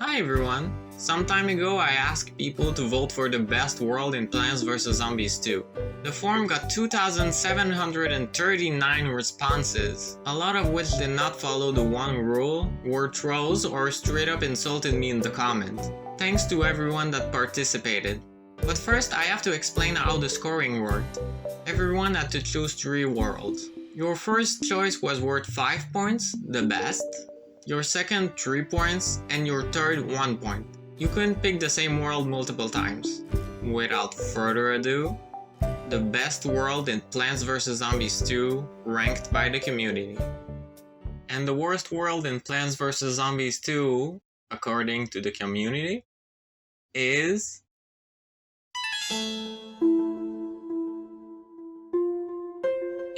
Hi everyone! Some time ago I asked people to vote for the best world in Plants vs Zombies 2. The forum got 2,739 responses, a lot of which did not follow the one rule, were trolls or straight up insulted me in the comment. Thanks to everyone that participated. But first I have to explain how the scoring worked. Everyone had to choose 3 worlds. Your first choice was worth 5 points, the best. Your second 3 points, and your third 1 point. You couldn't pick the same world multiple times. Without further ado, the best world in Plants vs Zombies 2 ranked by the community. And the worst world in Plants vs Zombies 2, according to the community, is...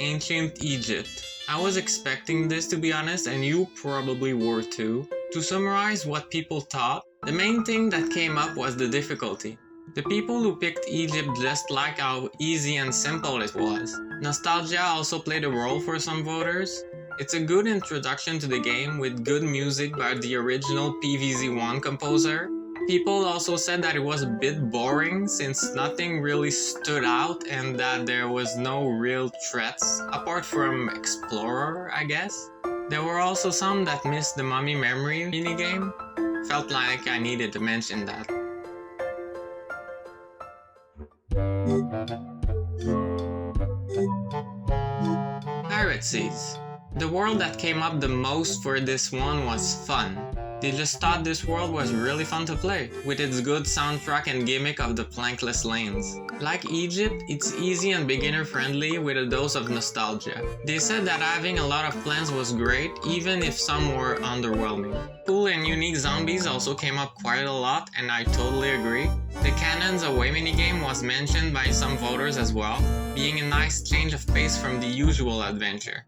Ancient Egypt. I was expecting this, to be honest, and you probably were too. To summarize what people thought, the main thing that came up was the difficulty. The people who picked Egypt just liked how easy and simple it was. Nostalgia also played a role for some voters. It's a good introduction to the game with good music by the original PvZ2 composer. People also said that it was a bit boring since nothing really stood out and that there was no real threats, apart from Explorer, I guess. There were also some that missed the Mummy Memory minigame. Felt like I needed to mention that. Pirate Seas. The world that came up the most for this one was fun. They just thought this world was really fun to play, with its good soundtrack and gimmick of the plankless lanes. Like Egypt, it's easy and beginner friendly with a dose of nostalgia. They said that having a lot of plants was great, even if some were underwhelming. Cool and unique zombies also came up quite a lot, and I totally agree. The Cannons Away minigame was mentioned by some voters as well, being a nice change of pace from the usual adventure.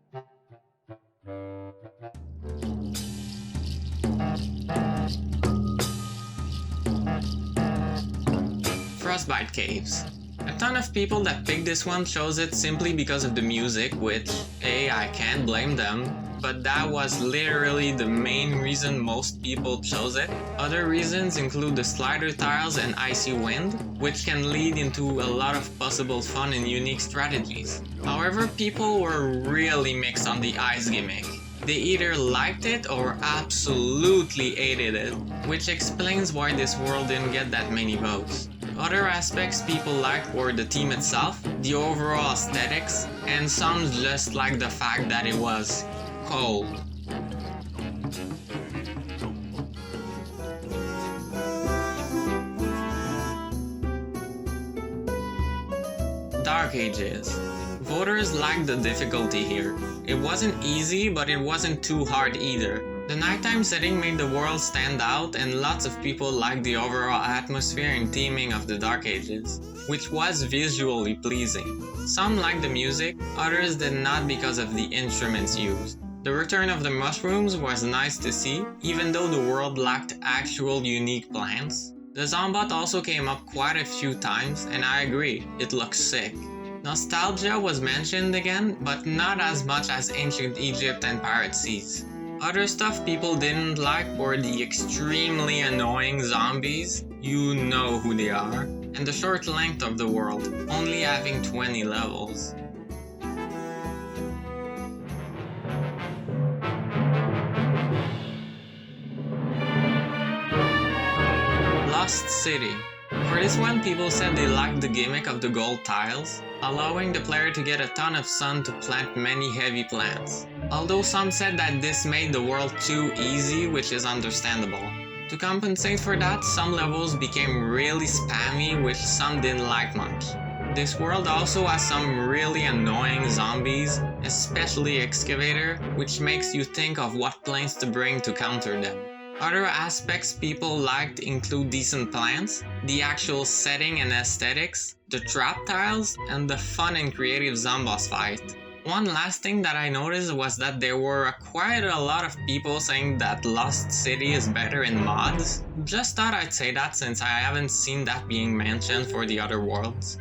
Frostbite Caves. A ton of people that picked this one chose it simply because of the music, which, hey, I can't blame them, but that was literally the main reason most people chose it. Other reasons include the slider tiles and icy wind, which can lead into a lot of possible fun and unique strategies. However, people were really mixed on the ice gimmick. They either liked it or absolutely hated it, which explains why this world didn't get that many votes. Other aspects people liked were the theme itself, the overall aesthetics, and some just liked the fact that it was cold. Dark Ages. Voters liked the difficulty here. It wasn't easy, but it wasn't too hard either. The nighttime setting made the world stand out, and lots of people liked the overall atmosphere and theming of the Dark Ages, which was visually pleasing. Some liked the music, others did not because of the instruments used. The return of the mushrooms was nice to see, even though the world lacked actual unique plants. The Zombot also came up quite a few times, and I agree, it looks sick. Nostalgia was mentioned again, but not as much as Ancient Egypt and Pirate Seas. Other stuff people didn't like were the extremely annoying zombies, you know who they are, and the short length of the world, only having 20 levels. Lost City. For this one, people said they liked the gimmick of the gold tiles, allowing the player to get a ton of sun to plant many heavy plants. Although some said that this made the world too easy, which is understandable. To compensate for that, some levels became really spammy, which some didn't like much. This world also has some really annoying zombies, especially Excavator, which makes you think of what planes to bring to counter them. Other aspects people liked include decent plants, the actual setting and aesthetics, the trap tiles, and the fun and creative zomboss fight. One last thing that I noticed was that there were quite a lot of people saying that Lost City is better in mods. Just thought I'd say that since I haven't seen that being mentioned for the other worlds.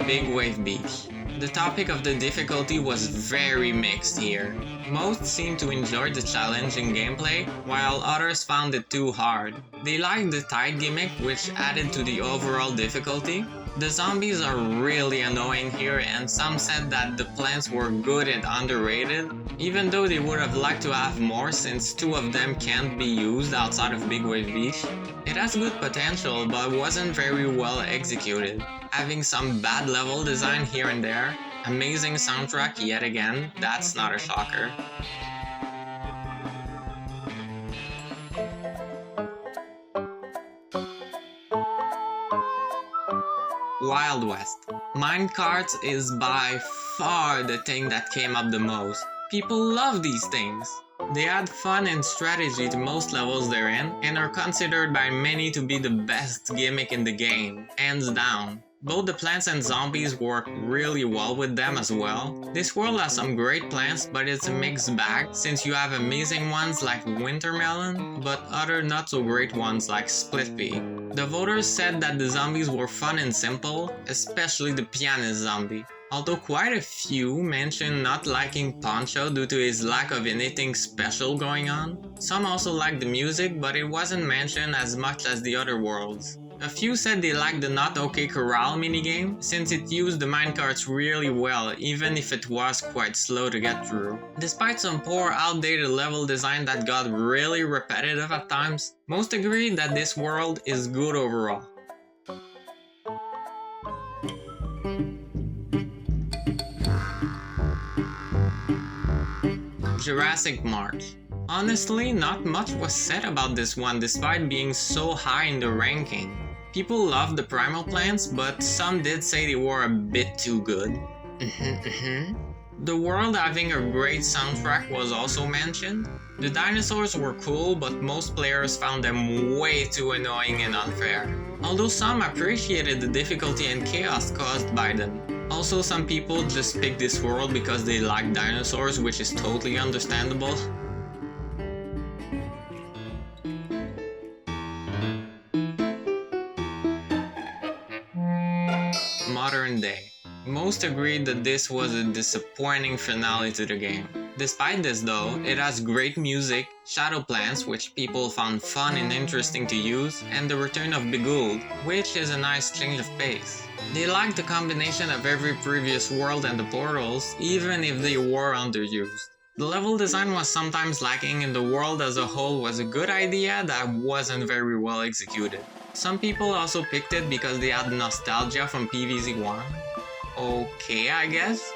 Big Wave Beach. The topic of the difficulty was very mixed here. Most seemed to enjoy the challenging gameplay, while others found it too hard. They liked the tide gimmick, which added to the overall difficulty. The zombies are really annoying here, and some said that the plants were good and underrated, even though they would have liked to have more since 2 of them can't be used outside of Big Wave Beach. It has good potential, but wasn't very well executed, having some bad level design here and there. Amazing soundtrack yet again, that's not a shocker. Wild West. Minecarts is by far the thing that came up the most. People love these things. They add fun and strategy to most levels they're in, and are considered by many to be the best gimmick in the game, hands down. Both the plants and zombies work really well with them as well. This world has some great plants, but it's a mixed bag since you have amazing ones like Wintermelon, but other not so great ones like Split Pea. The voters said that the zombies were fun and simple, especially the pianist zombie. Although quite a few mentioned not liking Poncho due to his lack of anything special going on. Some also liked the music, but it wasn't mentioned as much as the other worlds. A few said they liked the Not OK Corral minigame, since it used the minecarts really well, even if it was quite slow to get through. Despite some poor outdated level design that got really repetitive at times, most agreed that this world is good overall. Jurassic March. Honestly, not much was said about this one despite being so high in the ranking. People loved the primal plants, but some did say they were a bit too good. The world having a great soundtrack was also mentioned. The dinosaurs were cool, but most players found them way too annoying and unfair. Although some appreciated the difficulty and chaos caused by them. Also, some people just picked this world because they like dinosaurs, which is totally understandable. Modern Day. Most agreed that this was a disappointing finale to the game. Despite this though, it has great music, shadow plants which people found fun and interesting to use, and the return of Begooled, which is a nice change of pace. They liked the combination of every previous world and the portals, even if they were underused. The level design was sometimes lacking and the world as a whole was a good idea that wasn't very well executed. Some people also picked it because they had nostalgia from PvZ1. Okay, I guess.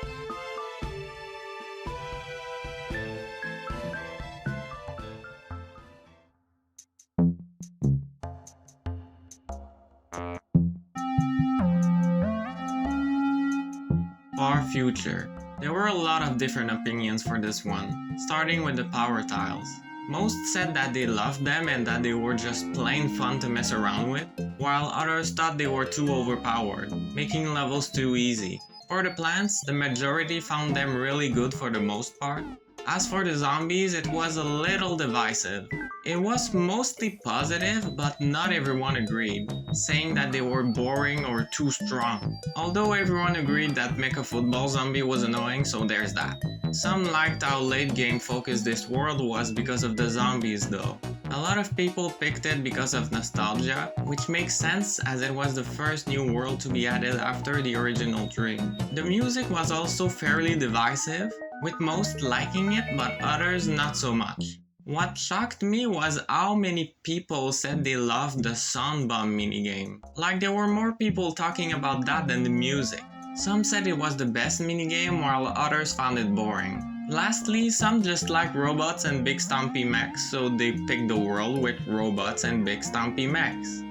Far Future. There were a lot of different opinions for this one, starting with the power tiles. Most said that they loved them and that they were just plain fun to mess around with, while others thought they were too overpowered, making levels too easy. For the plants, the majority found them really good for the most part. As for the zombies, it was a little divisive. It was mostly positive, but not everyone agreed, saying that they were boring or too strong. Although everyone agreed that Mecha Football Zombie was annoying, so there's that. Some liked how late game focused this world was because of the zombies though. A lot of people picked it because of nostalgia, which makes sense as it was the first new world to be added after the original 3. The music was also fairly divisive, with most liking it but others not so much. What shocked me was how many people said they loved the Sound Bomb minigame. Like there were more people talking about that than the music. Some said it was the best minigame while others found it boring. Lastly, some just like robots and big stompy mechs, so they picked the world with robots and big stompy mechs.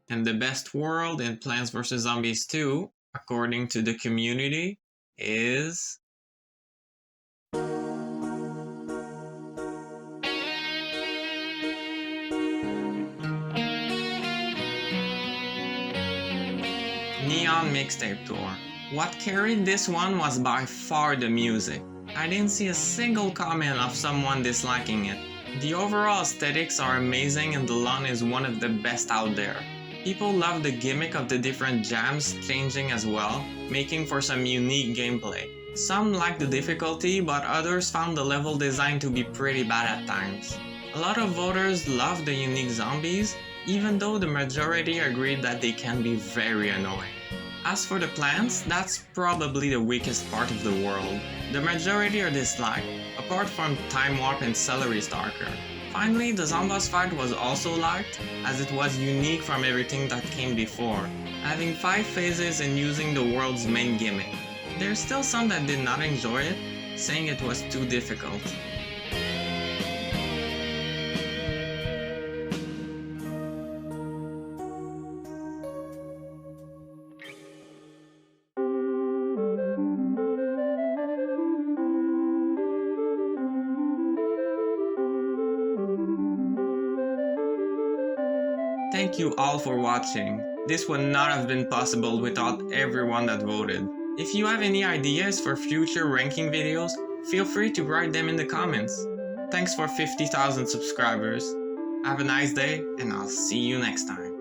And the best world in Plants vs. Zombies 2, according to the community, is... Neon Mixtape Tour. What carried this one was by far the music. I didn't see a single comment of someone disliking it. The overall aesthetics are amazing and the lawn is one of the best out there. People love the gimmick of the different jams changing as well, making for some unique gameplay. Some liked the difficulty, but others found the level design to be pretty bad at times. A lot of voters loved the unique zombies, even though the majority agreed that they can be very annoying. As for the plants, that's probably the weakest part of the world. The majority are disliked, apart from Time Warp and Celery Stalker. Finally, the Zomboss fight was also liked, as it was unique from everything that came before, having 5 phases and using the world's main gimmick. There's still some that did not enjoy it, saying it was too difficult. Thank you all for watching. This would not have been possible without everyone that voted. If you have any ideas for future ranking videos, feel free to write them in the comments. Thanks for 50,000 subscribers. Have a nice day, and I'll see you next time.